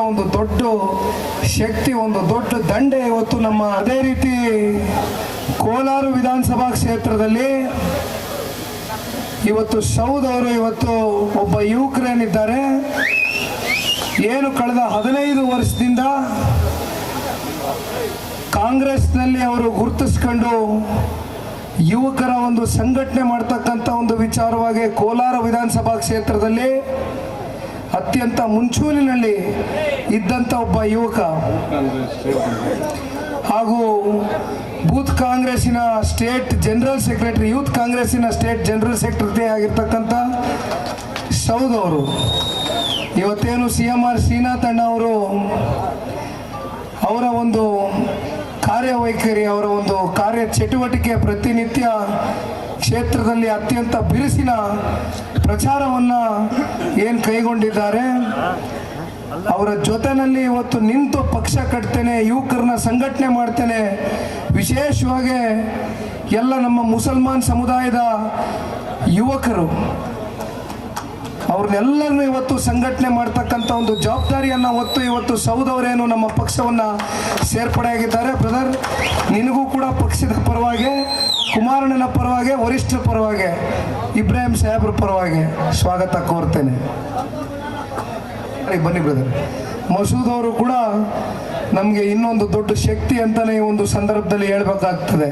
ಒಂದು ದೊಡ್ಡ ಶಕ್ತಿ, ಒಂದು ದೊಡ್ಡ ದಂಡೆ ಇವತ್ತು ನಮ್ಮ. ಅದೇ ರೀತಿ ಕೋಲಾರ ವಿಧಾನಸಭಾ ಕ್ಷೇತ್ರದಲ್ಲಿ ಇವತ್ತು ಸೌದ್ ಅವರು ಇವತ್ತು ಒಬ್ಬ ಯುವಕರೇನಿದ್ದಾರೆ, ಏನು ಕಳೆದ 15 ವರ್ಷದಿಂದ ಕಾಂಗ್ರೆಸ್ನಲ್ಲಿ ಅವರು ಗುರುತಿಸ್ಕೊಂಡು ಯುವಕರ ಒಂದು ಸಂಘಟನೆ ಮಾಡ್ತಕ್ಕಂಥ ಒಂದು ವಿಚಾರವಾಗಿ ಕೋಲಾರ ವಿಧಾನಸಭಾ ಕ್ಷೇತ್ರದಲ್ಲಿ ಅತ್ಯಂತ ಮುಂಚೂಣಿನಲ್ಲಿ ಇದ್ದಂಥ ಒಬ್ಬ ಯುವಕ ಹಾಗೂ ಬೂತ್ ಕಾಂಗ್ರೆಸ್ಸಿನ ಸ್ಟೇಟ್ ಜನರಲ್ ಸೆಕ್ರೆಟರಿ, ಯೂತ್ ಕಾಂಗ್ರೆಸ್ಸಿನ ಸ್ಟೇಟ್ ಜನರಲ್ ಸೆಕ್ರೆಟರಿ ಆಗಿರ್ತಕ್ಕಂಥ ಸೌದ್ ಅವರು ಇವತ್ತೇನು CMR ಶ್ರೀನಾಥ್ ಅಣ್ಣ ಅವರು ಅವರ ಒಂದು ಕಾರ್ಯವೈಖರಿ, ಅವರ ಒಂದು ಕಾರ್ಯ ಚಟುವಟಿಕೆ ಪ್ರತಿನಿತ್ಯ ಕ್ಷೇತ್ರದಲ್ಲಿ ಅತ್ಯಂತ ಬಿರುಸಿನ ಪ್ರಚಾರವನ್ನು ಏನು ಕೈಗೊಂಡಿದ್ದಾರೆ, ಅವರ ಜೊತೆಯಲ್ಲಿ ಇವತ್ತು ನಿಂತು ಪಕ್ಷ ಕಟ್ತೇನೆ, ಯುವಕರನ್ನ ಸಂಘಟನೆ ಮಾಡ್ತೇನೆ, ವಿಶೇಷವಾಗಿ ಎಲ್ಲ ನಮ್ಮ ಮುಸಲ್ಮಾನ್ ಸಮುದಾಯದ ಯುವಕರು ಅವ್ರನ್ನೆಲ್ಲರನ್ನು ಇವತ್ತು ಸಂಘಟನೆ ಮಾಡ್ತಕ್ಕಂಥ ಒಂದು ಜವಾಬ್ದಾರಿಯನ್ನು ಹೊತ್ತು ಇವತ್ತು ಸೌದ್ ಅವರೇನು ನಮ್ಮ ಪಕ್ಷವನ್ನು ಸೇರ್ಪಡೆಯಾಗಿದ್ದಾರೆ. ಬ್ರದರ್, ನಿನಗೂ ಕೂಡ ಪಕ್ಷದ ಪರವಾಗಿ, ಕುಮಾರಣ್ಣನ ಪರವಾಗಿ, ವರಿಷ್ಠರ ಪರವಾಗಿ, ಇಬ್ರಾಹಿಂ ಸಾಹೇಬ್ರ ಪರವಾಗಿ ಸ್ವಾಗತ ಕೋರ್ತೇನೆ. ಬನ್ನಿ ಬ್ರದರ್. ಮಸೂದ್ ಅವರು ಕೂಡ ನಮಗೆ ಇನ್ನೊಂದು ದೊಡ್ಡ ಶಕ್ತಿ ಅಂತಲೇ ಈ ಒಂದು ಸಂದರ್ಭದಲ್ಲಿ ಹೇಳಬೇಕಾಗ್ತದೆ.